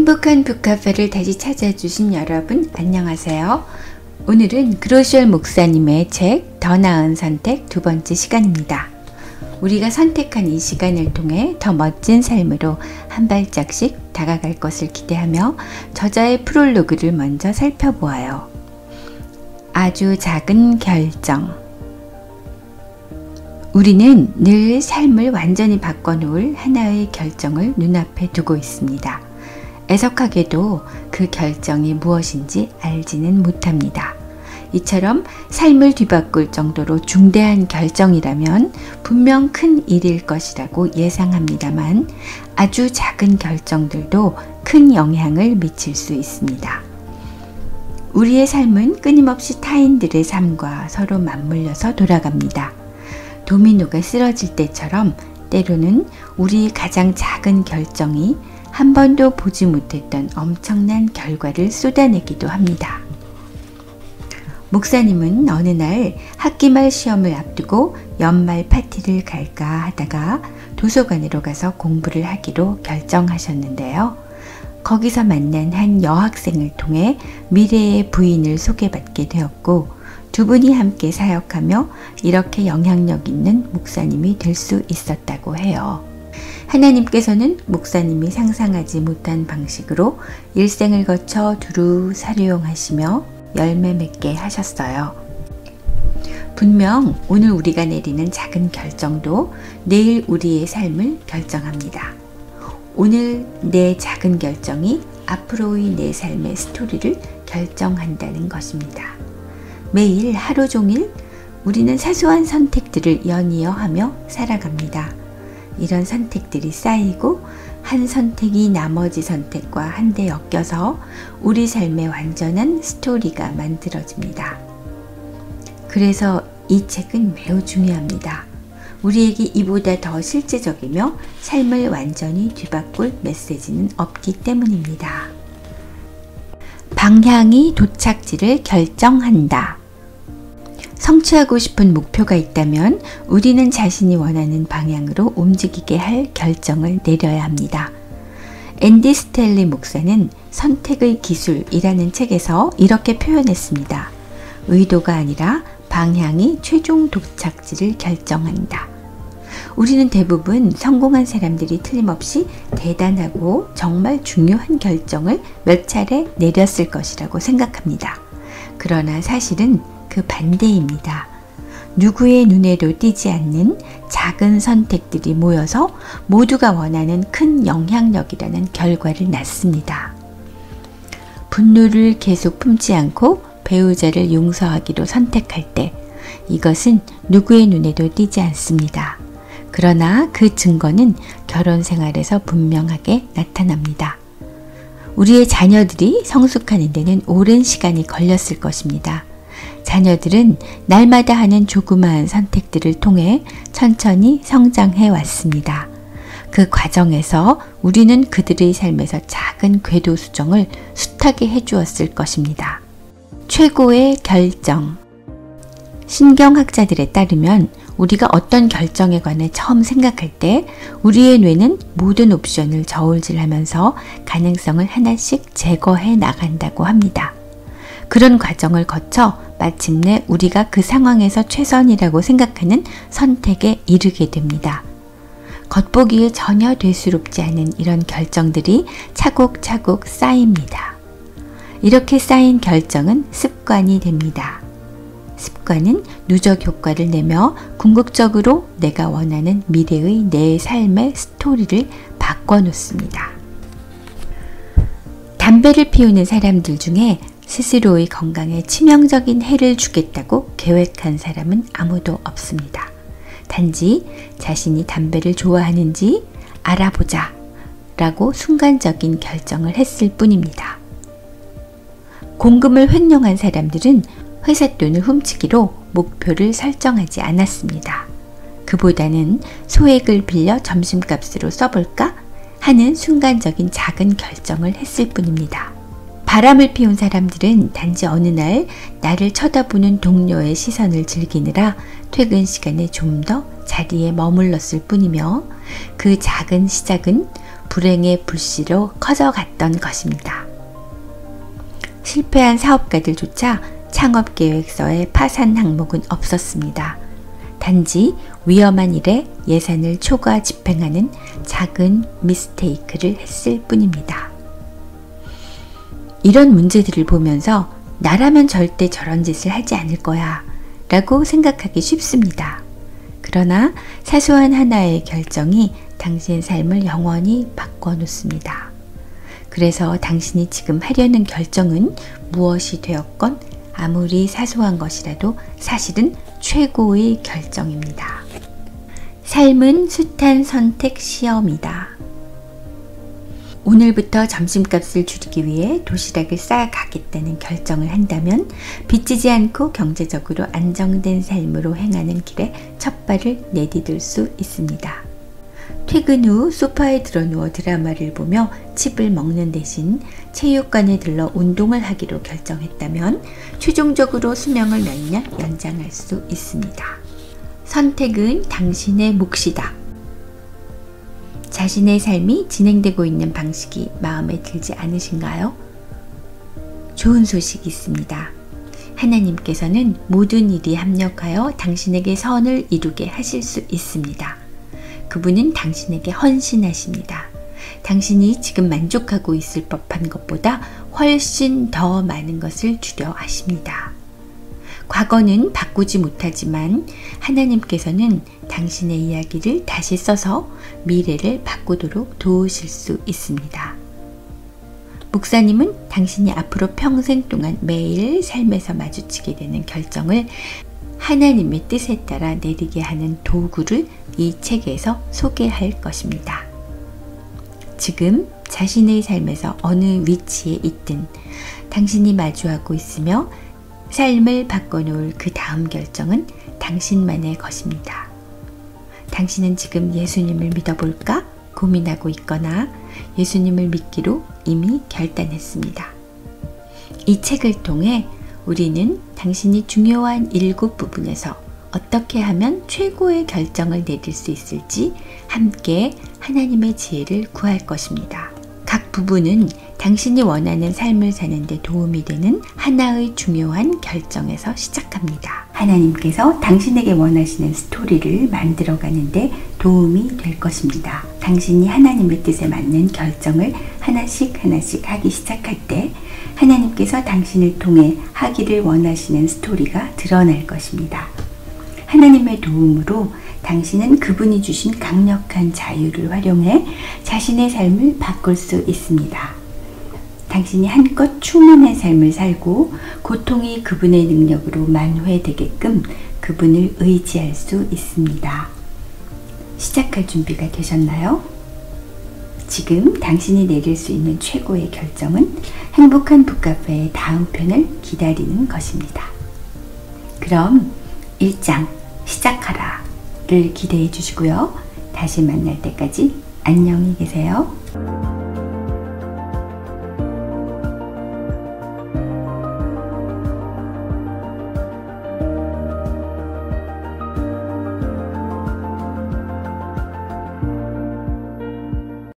행복한 북카페를 다시 찾아주신 여러분 안녕하세요. 오늘은 그로셜 목사님의 책 더 나은 선택 두 번째 시간입니다. 우리가 선택한 이 시간을 통해 더 멋진 삶으로 한 발짝씩 다가갈 것을 기대하며 저자의 프롤로그를 먼저 살펴보아요. 아주 작은 결정. 우리는 늘 삶을 완전히 바꿔놓을 하나의 결정을 눈앞에 두고 있습니다. 애석하게도 그 결정이 무엇인지 알지는 못합니다. 이처럼 삶을 뒤바꿀 정도로 중대한 결정이라면 분명 큰 일일 것이라고 예상합니다만 아주 작은 결정들도 큰 영향을 미칠 수 있습니다. 우리의 삶은 끊임없이 타인들의 삶과 서로 맞물려서 돌아갑니다. 도미노가 쓰러질 때처럼 때로는 우리 가장 작은 결정이 한 번도 보지 못했던 엄청난 결과를 쏟아내기도 합니다. 목사님은 어느 날 학기말 시험을 앞두고 연말 파티를 갈까 하다가 도서관으로 가서 공부를 하기로 결정하셨는데요. 거기서 만난 한 여학생을 통해 미래의 부인을 소개받게 되었고 두 분이 함께 사역하며 이렇게 영향력 있는 목사님이 될 수 있었다고 해요. 하나님께서는 목사님이 상상하지 못한 방식으로 일생을 거쳐 두루 사용하시며 열매 맺게 하셨어요. 분명 오늘 우리가 내리는 작은 결정도 내일 우리의 삶을 결정합니다. 오늘 내 작은 결정이 앞으로의 내 삶의 스토리를 결정한다는 것입니다. 매일 하루 종일 우리는 사소한 선택들을 연이어 하며 살아갑니다. 이런 선택들이 쌓이고 한 선택이 나머지 선택과 한데 엮여서 우리 삶의 완전한 스토리가 만들어집니다. 그래서 이 책은 매우 중요합니다. 우리에게 이보다 더 실제적이며 삶을 완전히 뒤바꿀 메시지는 없기 때문입니다. 방향이 도착지를 결정한다. 성취하고 싶은 목표가 있다면 우리는 자신이 원하는 방향으로 움직이게 할 결정을 내려야 합니다. 앤디 스텔리 목사는 선택의 기술이라는 책에서 이렇게 표현했습니다. 의도가 아니라 방향이 최종 도착지를 결정한다. 우리는 대부분 성공한 사람들이 틀림없이 대단하고 정말 중요한 결정을 몇 차례 내렸을 것이라고 생각합니다. 그러나 사실은 그 반대입니다. 누구의 눈에도 띄지 않는 작은 선택들이 모여서 모두가 원하는 큰 영향력이라는 결과를 낳습니다. 분노를 계속 품지 않고 배우자를 용서하기로 선택할 때 이것은 누구의 눈에도 띄지 않습니다. 그러나 그 증거는 결혼 생활에서 분명하게 나타납니다. 우리의 자녀들이 성숙하는 데는 오랜 시간이 걸렸을 것입니다. 자녀들은 날마다 하는 조그마한 선택들을 통해 천천히 성장해 왔습니다. 그 과정에서 우리는 그들의 삶에서 작은 궤도 수정을 숱하게 해주었을 것입니다. 최고의 결정. 신경학자들에 따르면 우리가 어떤 결정에 관해 처음 생각할 때 우리의 뇌는 모든 옵션을 저울질하면서 가능성을 하나씩 제거해 나간다고 합니다. 그런 과정을 거쳐 마침내 우리가 그 상황에서 최선이라고 생각하는 선택에 이르게 됩니다. 겉보기에 전혀 되스럽지 않은 이런 결정들이 차곡차곡 쌓입니다. 이렇게 쌓인 결정은 습관이 됩니다. 습관은 누적 효과를 내며 궁극적으로 내가 원하는 미래의 내 삶의 스토리를 바꿔놓습니다. 담배를 피우는 사람들 중에 스스로의 건강에 치명적인 해를 주겠다고 계획한 사람은 아무도 없습니다. 단지 자신이 담배를 좋아하는지 알아보자 라고 순간적인 결정을 했을 뿐입니다. 공금을 횡령한 사람들은 회사 돈을 훔치기로 목표를 설정하지 않았습니다. 그보다는 소액을 빌려 점심값으로 써볼까 하는 순간적인 작은 결정을 했을 뿐입니다. 바람을 피운 사람들은 단지 어느 날 나를 쳐다보는 동료의 시선을 즐기느라 퇴근 시간에 좀 더 자리에 머물렀을 뿐이며 그 작은 시작은 불행의 불씨로 커져갔던 것입니다. 실패한 사업가들조차 창업 계획서에 파산 항목은 없었습니다. 단지 위험한 일에 예산을 초과 집행하는 작은 미스테이크를 했을 뿐입니다. 이런 문제들을 보면서 나라면 절대 저런 짓을 하지 않을 거야 라고 생각하기 쉽습니다. 그러나 사소한 하나의 결정이 당신의 삶을 영원히 바꿔놓습니다. 그래서 당신이 지금 하려는 결정은 무엇이 되었건 아무리 사소한 것이라도 사실은 최고의 결정입니다. 삶은 숱한 선택 시험이다. 오늘부터 점심값을 줄이기 위해 도시락을 싸가겠다는 결정을 한다면 빚지지 않고 경제적으로 안정된 삶으로 행하는 길에 첫 발을 내디딜 수 있습니다. 퇴근 후 소파에 드러누워 드라마를 보며 칩을 먹는 대신 체육관에 들러 운동을 하기로 결정했다면 최종적으로 수명을 몇 년 연장할 수 있습니다. 선택은 당신의 몫이다. 자신의 삶이 진행되고 있는 방식이 마음에 들지 않으신가요? 좋은 소식이 있습니다. 하나님께서는 모든 일이 합력하여 당신에게 선을 이루게 하실 수 있습니다. 그분은 당신에게 헌신하십니다. 당신이 지금 만족하고 있을 법한 것보다 훨씬 더 많은 것을 주려 하십니다. 과거는 바꾸지 못하지만 하나님께서는 당신의 이야기를 다시 써서 미래를 바꾸도록 도우실 수 있습니다. 목사님은 당신이 앞으로 평생 동안 매일 삶에서 마주치게 되는 결정을 하나님의 뜻에 따라 내리게 하는 도구를 이 책에서 소개할 것입니다. 지금 자신의 삶에서 어느 위치에 있든 당신이 마주하고 있으며 삶을 바꿔놓을 그 다음 결정은 당신만의 것입니다. 당신은 지금 예수님을 믿어볼까 고민하고 있거나 예수님을 믿기로 이미 결단했습니다. 이 책을 통해 우리는 당신이 중요한 7 부분에서 어떻게 하면 최고의 결정을 내릴 수 있을지 함께 하나님의 지혜를 구할 것입니다. 각 부분은 당신이 원하는 삶을 사는 데 도움이 되는 하나의 중요한 결정에서 시작합니다. 하나님께서 당신에게 원하시는 스토리를 만들어가는 데 도움이 될 것입니다. 당신이 하나님의 뜻에 맞는 결정을 하나씩 하기 시작할 때 하나님께서 당신을 통해 하기를 원하시는 스토리가 드러날 것입니다. 하나님의 도움으로 당신은 그분이 주신 강력한 자유를 활용해 자신의 삶을 바꿀 수 있습니다. 당신이 한껏 충만한 삶을 살고 고통이 그분의 능력으로 만회되게끔 그분을 의지할 수 있습니다. 시작할 준비가 되셨나요? 지금 당신이 내릴 수 있는 최고의 결정은 행복한 북카페의 다음 편을 기다리는 것입니다. 그럼 1장 시작하라를 기대해 주시고요. 다시 만날 때까지 안녕히 계세요.